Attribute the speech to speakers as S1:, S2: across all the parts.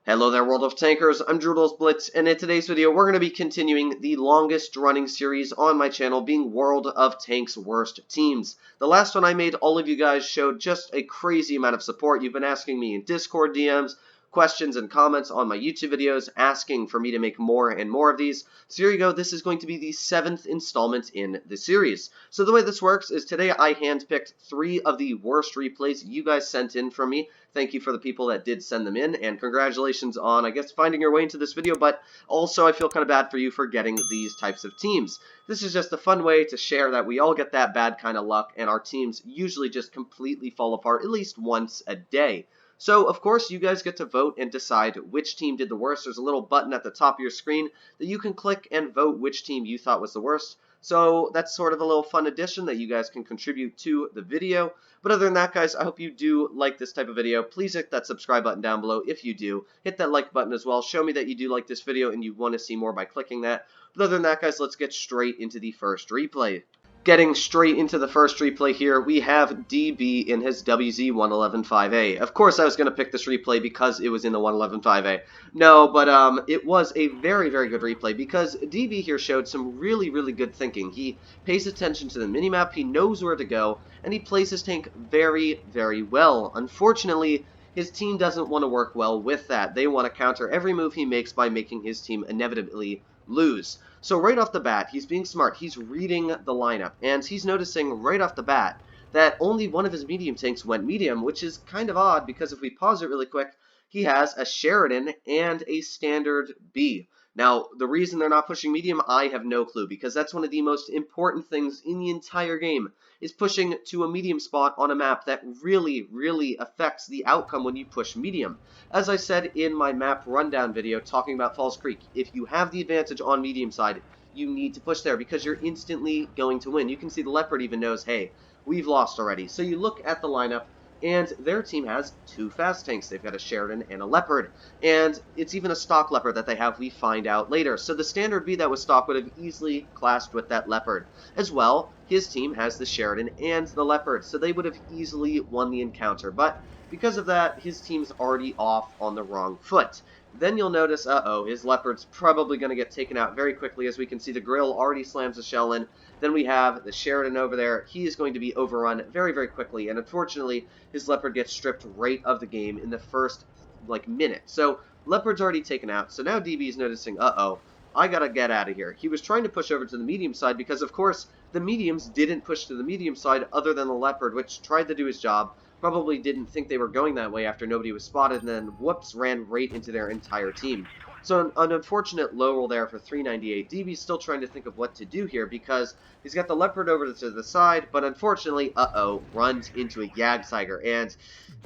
S1: Hello there, World of Tankers. I'm Blitz, and in today's video, we're going to be continuing the longest running series on my channel, being World of Tanks' Worst Teams. The last one I made, all of you guys showed just a crazy amount of support. You've been asking me in Discord DMs, questions and comments on my YouTube videos, asking for me to make more and more of these. So here you go, this is going to be the 7th installment in the series. So the way this works is today I handpicked 3 of the worst replays you guys sent in from me. Thank you for the people that did send them in, and congratulations on, I guess, finding your way into this video, but also I feel kind of bad for you for getting these types of teams. This is just a fun way to share that we all get that bad kind of luck, and our teams usually just completely fall apart at least once a day. So, of course, you guys get to vote and decide which team did the worst. There's a little button at the top of your screen that you can click and vote which team you thought was the worst. So that's sort of a little fun addition that you guys can contribute to the video. But other than that, guys, I hope you do like this type of video. Please hit that subscribe button down below if you do. Hit that like button as well. Show me that you do like this video and you want to see more by clicking that. But other than that, guys, let's get straight into the first replay. Getting straight into the first replay here, we have DB in his WZ-111-5A. Of course, I was going to pick this replay because it was in the 111-5A. No, but it was a very, very good replay because DB here showed some really, really good thinking. He pays attention to the minimap, he knows where to go, and he plays his tank very, very well. Unfortunately, his team doesn't want to work well with that. They want to counter every move he makes by making his team inevitably lose. So right off the bat, he's being smart. He's reading the lineup, and he's noticing right off the bat that only one of his medium tanks went medium, which is kind of odd because if we pause it really quick, he has a Sheridan and a standard B. Now, the reason they're not pushing medium, I have no clue, because that's one of the most important things in the entire game, is pushing to a medium spot on a map that really, really affects the outcome when you push medium. As I said in my map rundown video talking about Falls Creek, if you have the advantage on medium side, you need to push there because you're instantly going to win. You can see the Leopard even knows, hey, we've lost already. So you look at the lineup, and their team has 2 fast tanks. They've got a Sheridan and a Leopard. And it's even a stock Leopard that they have, we find out later. So the standard B that was stock would have easily clashed with that Leopard. As well, his team has the Sheridan and the Leopard, so they would have easily won the encounter. But because of that, his team's already off on the wrong foot. Then you'll notice, his Leopard's probably going to get taken out very quickly. As we can see, the grill already slams a shell in. Then we have the Sheridan over there. He is going to be overrun very, very quickly. And unfortunately, his Leopard gets stripped right of the game in the first, minute. So Leopard's already taken out. So now DB is noticing, I got to get out of here. He was trying to push over to the medium side because, of course, the mediums didn't push to the medium side other than the Leopard, which tried to do his job. Probably didn't think they were going that way after nobody was spotted, and then, whoops, ran right into their entire team. So an unfortunate low roll there for 398. DB's still trying to think of what to do here because he's got the Leopard over to the side, but unfortunately, runs into a Jagdtiger. And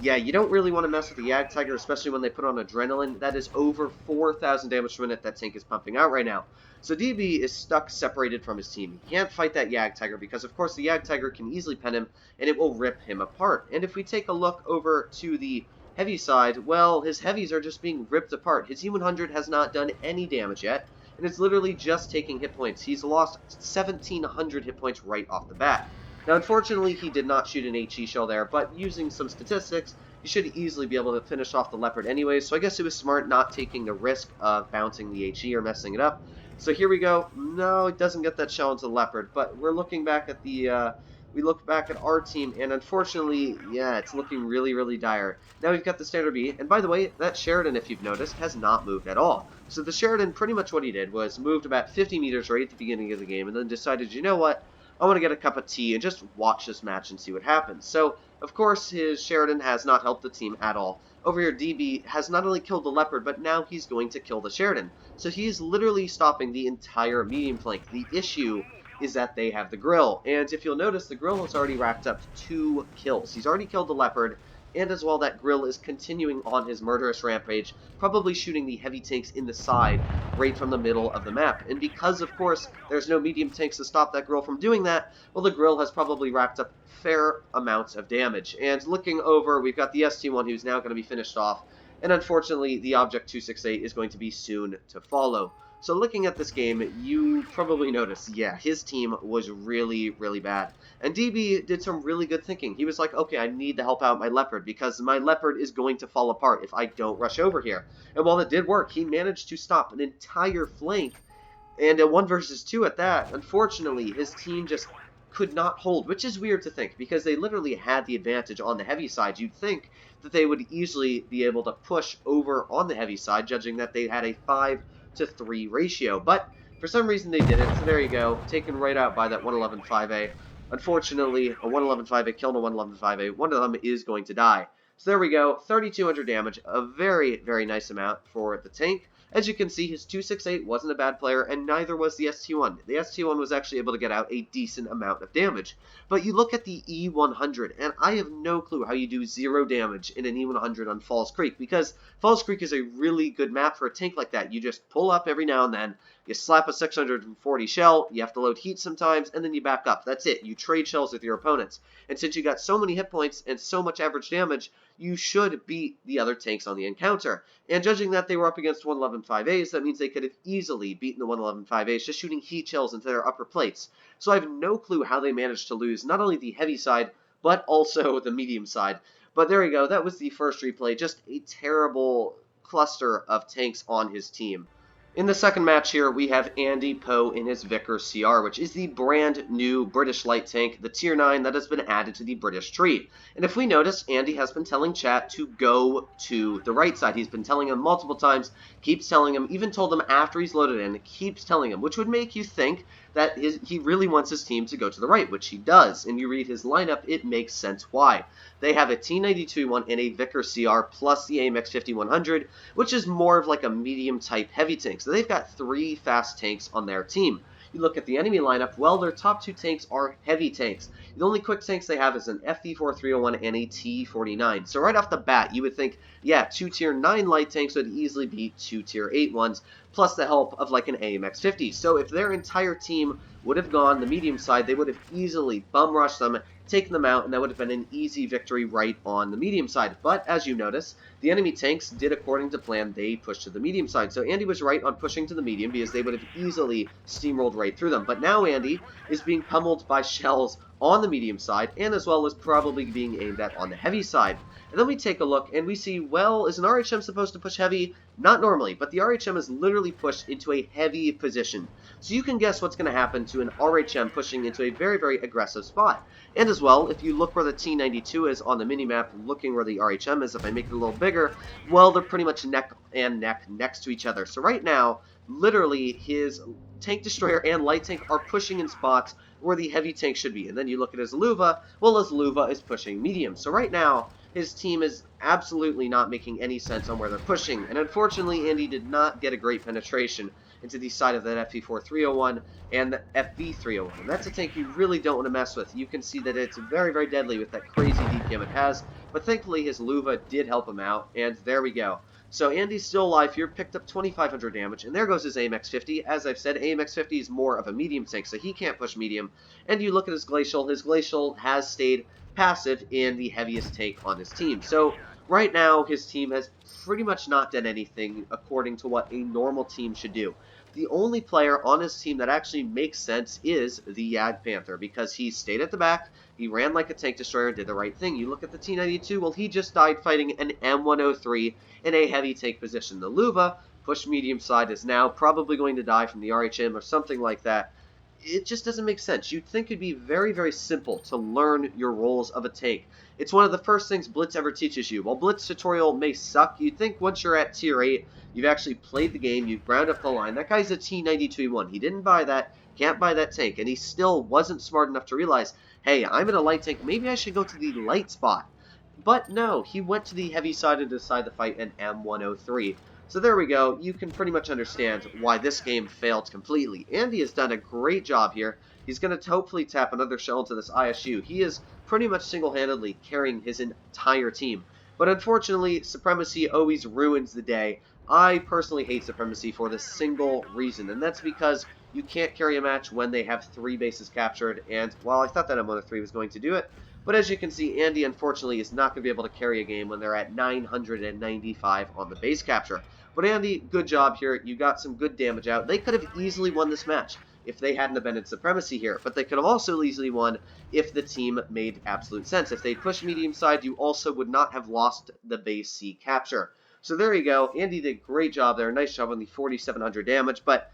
S1: yeah, you don't really want to mess with the Jagdtiger, especially when they put on adrenaline. That is over 4,000 damage per minute that tank is pumping out right now. So DB is stuck separated from his team. He can't fight that Jagdtiger because, of course, the Jagdtiger can easily pen him, and it will rip him apart. And if we take a look over to the heavy side, well, his heavies are just being ripped apart. His E100 has not done any damage yet, and it's literally just taking hit points. He's lost 1,700 hit points right off the bat. Now, unfortunately, he did not shoot an HE shell there, but using some statistics, you should easily be able to finish off the Leopard anyway, so I guess it was smart not taking the risk of bouncing the HE or messing it up. So here we go. No, it doesn't get that shell into the Leopard, but we're looking back at the, we look back at our team, and unfortunately, yeah, it's looking really, really dire. Now we've got the standard B, and by the way, that Sheridan, if you've noticed, has not moved at all. So the Sheridan, pretty much what he did was moved about 50 meters right at the beginning of the game, and then decided, you know what, I want to get a cup of tea and just watch this match and see what happens. So, of course, his Sheridan has not helped the team at all. Over here, DB has not only killed the Leopard, but now he's going to kill the Sheridan. So he is literally stopping the entire medium flank. The issue is that they have the grill. And if you'll notice, the grill has already racked up 2 kills. He's already killed the Leopard, and as well, that grill is continuing on his murderous rampage, probably shooting the heavy tanks in the side right from the middle of the map. And because, of course, there's no medium tanks to stop that grill from doing that, well, the grill has probably racked up fair amounts of damage. And looking over, we've got the ST1 who's now going to be finished off, and unfortunately, the Object 268 is going to be soon to follow. So looking at this game, you probably noticed, yeah, his team was really, really bad. And DB did some really good thinking. He was like, okay, I need to help out my Leopard because my Leopard is going to fall apart if I don't rush over here. And while it did work, he managed to stop an entire flank, and a 1 versus 2 at that. Unfortunately, his team just could not hold, which is weird to think because they literally had the advantage on the heavy side. You'd think that they would easily be able to push over on the heavy side, judging that they had a 5-to-3 ratio, but for some reason they didn't. So there you go, taken right out by that 111-5A. Unfortunately, a 111-5A killed a 111-5A. One of them is going to die. So there we go, 3,200 damage, a very, very nice amount for the tank. As you can see, his 268 wasn't a bad player, and neither was the ST1. The ST1 was actually able to get out a decent amount of damage. But you look at the E100, and I have no clue how you do 0 damage in an E100 on Falls Creek, because Falls Creek is a really good map for a tank like that. You just pull up every now and then, you slap a 640 shell, you have to load heat sometimes, and then you back up. That's it. You trade shells with your opponents. And since you got so many hit points and so much average damage, you should beat the other tanks on the encounter. And judging that they were up against 111-5As, that means they could have easily beaten the 111-5As just shooting heat shells into their upper plates. So I have no clue how they managed to lose not only the heavy side, but also the medium side. But there we go, that was the first replay, just a terrible cluster of tanks on his team. In the second match here, we have Andy Poe in his Vickers CR, which is the brand new British light tank, the tier 9 that has been added to the British tree. And if we notice, Andy has been telling chat to go to the right side. He's been telling him multiple times, keeps telling him, even told him after he's loaded in, keeps telling him, which would make you think that he really wants his team to go to the right, which he does. And you read his lineup, it makes sense why. They have a T92 and a Vickers CR plus the AMX 5100, which is more of like a medium type heavy tank. So they've got 3 fast tanks on their team. You look at the enemy lineup, well, their top 2 tanks are heavy tanks. The only quick tanks they have is an FV4301 and a T49. So right off the bat, you would think, yeah, 2 tier 9 light tanks would easily beat 2 tier 8 ones, plus the help of like an AMX 50. So if their entire team would have gone the medium side, they would have easily bum rushed them, taken them out, and that would have been an easy victory right on the medium side. But as you notice, the enemy tanks did according to plan. They pushed to the medium side. So Andy was right on pushing to the medium because they would have easily steamrolled right through them. But now Andy is being pummeled by shells on the medium side, and as well as probably being aimed at on the heavy side. And then we take a look and we see, well, is an RHM supposed to push heavy? Not normally, but the RHM is literally pushed into a heavy position. So you can guess what's going to happen to an RHM pushing into a very, very aggressive spot. And as well, if you look where the T92 is on the minimap, looking where the RHM is, if I make it a little bigger, well, they're pretty much neck and neck next to each other. So right now, literally, his tank destroyer and light tank are pushing in spots where the heavy tank should be. And then you look at his Luva, well, his Luva is pushing medium. So right now, his team is absolutely not making any sense on where they're pushing. And unfortunately, Andy did not get a great penetration into the side of that FV4301 and the FV301. And that's a tank you really don't want to mess with. You can see that it's very, very deadly with that crazy DPM it has. But thankfully, his Luva did help him out. And there we go. So Andy's still alive here, picked up 2,500 damage, and there goes his AMX 50. As I've said, AMX 50 is more of a medium tank, so he can't push medium. And you look at his Glacial has stayed passive in the heaviest tank on his team. So right now, his team has pretty much not done anything according to what a normal team should do. The only player on his team that actually makes sense is the Yag Panther, because he stayed at the back, he ran like a tank destroyer and did the right thing. You look at the T92, well, he just died fighting an M103 in a heavy tank position. The Luva, push medium side, is now probably going to die from the RHM or something like that. It just doesn't make sense. You'd think it'd be very, very simple to learn your roles of a tank. It's one of the first things Blitz ever teaches you. While Blitz tutorial may suck, you'd think once you're at tier 8, you've actually played the game, you've ground up the line. That guy's a T92-1. He didn't buy that, can't buy that tank, and he still wasn't smart enough to realize, hey, I'm in a light tank, maybe I should go to the light spot. But no, he went to the heavy side and decided to fight an M103. So there we go. You can pretty much understand why this game failed completely. Andy has done a great job here. He's going to hopefully tap another shell into this ISU. He is pretty much single-handedly carrying his entire team. But unfortunately, Supremacy always ruins the day. I personally hate Supremacy for this single reason, and that's because you can't carry a match when they have 3 bases captured, and while I thought that M103 was going to do it, but as you can see, Andy unfortunately is not going to be able to carry a game when they're at 995 on the base capture. But Andy, good job here. You got some good damage out. They could have easily won this match if they hadn't have been in supremacy here, but they could have also easily won if the team made absolute sense. If they'd pushed medium side, you also would not have lost the base C capture. So there you go. Andy did a great job there. Nice job on the 4,700 damage, but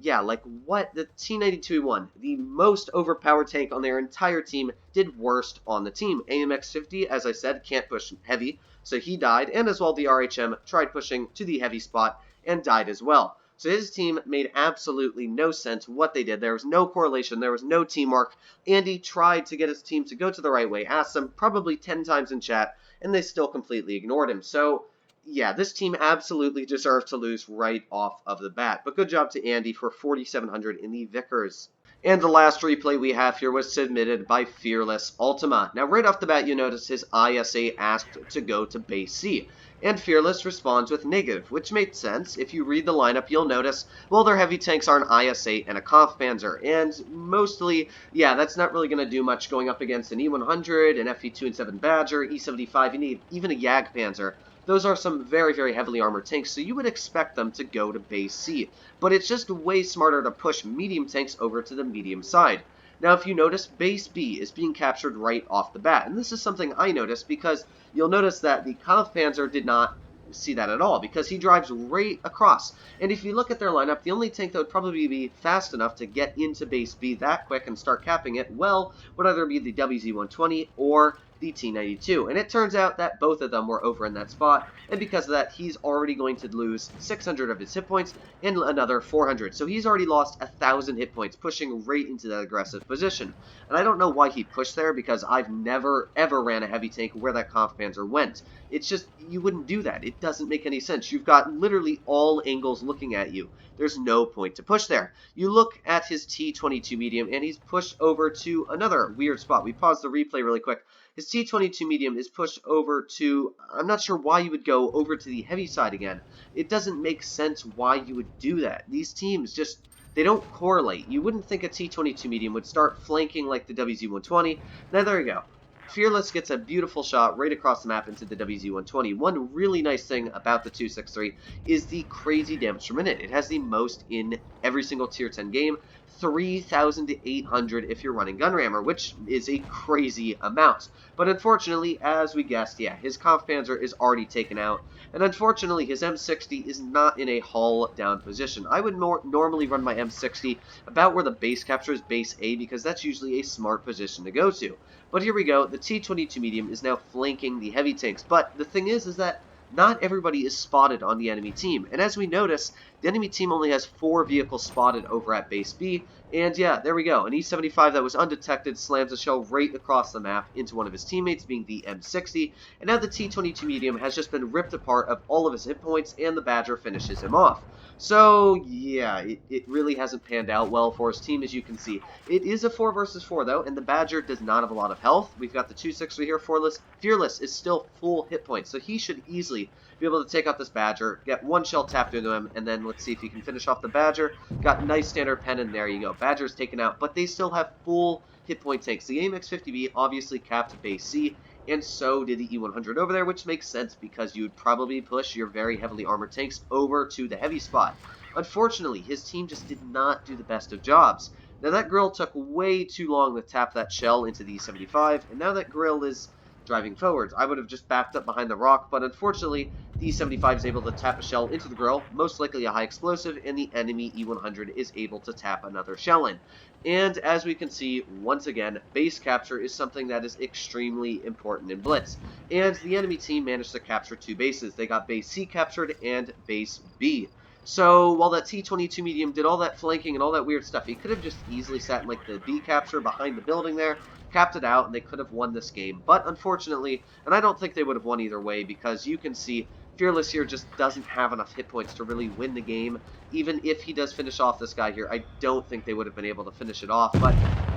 S1: yeah, like what? The T-92E1, the most overpowered tank on their entire team, did worst on the team. AMX-50, as I said, can't push heavy, so he died, and as well the RHM tried pushing to the heavy spot and died as well. So his team made absolutely no sense what they did. There was no correlation. There was no teamwork. Andy tried to get his team to go to the right way, asked them probably 10 times in chat, and they still completely ignored him. So yeah, this team absolutely deserves to lose right off of the bat. But good job to Andy for 4,700 in the Vickers. And the last replay we have here was submitted by Fearless Ultima. Now, right off the bat, you notice his ISA asked to go to base C. And Fearless responds with negative, which makes sense. If you read the lineup, you'll notice, well, their heavy tanks are an IS-8 and a Kampfpanzer. And mostly, yeah, that's not really going to do much going up against an E100, an FE2-7 Badger, E75, you need even a Jagdpanzer. Those are some very, very heavily armored tanks, so you would expect them to go to base C. But it's just way smarter to push medium tanks over to the medium side. Now, if you notice, base B is being captured right off the bat. And this is something I noticed because you'll notice that the Kampfpanzer did not see that at all because he drives right across. And if you look at their lineup, the only tank that would probably be fast enough to get into base B that quick and start capping it, well, would either be the WZ-120 or the T-92, and it turns out that both of them were over in that spot, and because of that, he's already going to lose 600 of his hit points and another 400, so he's already lost 1,000 hit points, pushing right into that aggressive position. And I don't know why he pushed there, because I've never, ever ran a heavy tank where that Kampfpanzer went. It's just, you wouldn't do that. It doesn't make any sense. You've got literally all angles looking at you. There's no point to push there. You look at his T-22 medium, and he's pushed over to another weird spot. We paused the replay really quick. His T-22 medium is pushed over to, I'm not sure why you would go over to the heavy side again. It doesn't make sense why you would do that. These teams just, they don't correlate. You wouldn't think a T-22 medium would start flanking like the WZ-120. Now there you go. Fearless gets a beautiful shot right across the map into the WZ-120. One really nice thing about the 263 is the crazy damage per minute. It has the most in every single tier 10 game, 3,800 if you're running Gunrammer, which is a crazy amount. But unfortunately, as we guessed, yeah, his Kampfpanzer is already taken out, and unfortunately his M60 is not in a hull down position. I would normally run my M60 about where the base capture is base A, because that's usually a smart position to go to. But here we go, the T-22 medium is now flanking the heavy tanks, but the thing is that not everybody is spotted on the enemy team, and as we notice, the enemy team only has 4 vehicles spotted over at base B, and yeah, there we go, an E75 that was undetected slams a shell right across the map into one of his teammates, being the M60, and now the T-22 medium has just been ripped apart of all of his hit points, and the Badger finishes him off. So, yeah, it really hasn't panned out well for his team, as you can see. It is a 4 versus 4, though, and the Badger does not have a lot of health. We've got the 263 here. Fearless is still full hit points, so he should easily be able to take out this Badger, get one shell tapped into him, and then let's see if he can finish off the Badger. Got nice standard pen, and there you go. Badger's taken out, but they still have full hit point tanks. The AMX-50B obviously capped base C, and so did the E100 over there, which makes sense because you would probably push your very heavily armored tanks over to the heavy spot. Unfortunately, his team just did not do the best of jobs. Now that grill took way too long to tap that shell into the E75, and now that grill is driving forwards. I would have just backed up behind the rock, but unfortunately, the E75 is able to tap a shell into the grill, most likely a high explosive, and the enemy E100 is able to tap another shell in. And as we can see, once again, base capture is something that is extremely important in Blitz. And the enemy team managed to capture 2 bases. They got base C captured and base B. So while that T-22 medium did all that flanking and all that weird stuff, he could have just easily sat in like the B capture behind the building there, capped it out, and they could have won this game. But unfortunately, and I don't think they would have won either way, because you can see Fearless here just doesn't have enough hit points to really win the game. Even if he does finish off this guy here, I don't think they would have been able to finish it off. But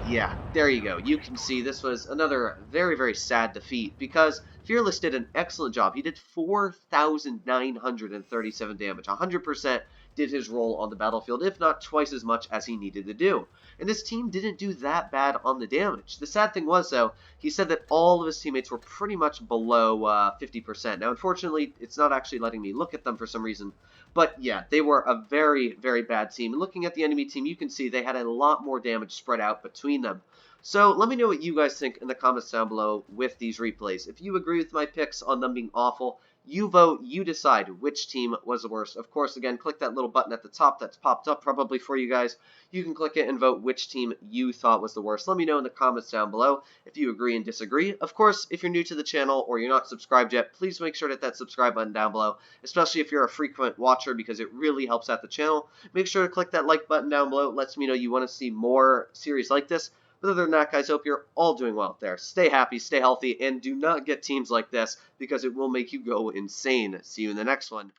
S1: yeah, there you go. You can see this was another very, very sad defeat, because Fearless did an excellent job. He did 4,937 damage, 100% did his role on the battlefield, if not twice as much as he needed to do. And this team didn't do that bad on the damage. The sad thing was, though, he said that all of his teammates were pretty much below 50%. Now, unfortunately, it's not actually letting me look at them for some reason. But yeah, they were a very, very bad team. And looking at the enemy team, you can see they had a lot more damage spread out between them. So let me know what you guys think in the comments down below with these replays. If you agree with my picks on them being awful, you vote, you decide which team was the worst. Of course, again, click that little button at the top that's popped up probably for you guys. You can click it and vote which team you thought was the worst. Let me know in the comments down below if you agree and disagree. Of course, if you're new to the channel or you're not subscribed yet, please make sure to hit that subscribe button down below, especially if you're a frequent watcher, because it really helps out the channel. Make sure to click that like button down below. It lets me know you want to see more series like this. But other than that, guys, hope you're all doing well out there. Stay happy, stay healthy, and do not get teams like this because it will make you go insane. See you in the next one.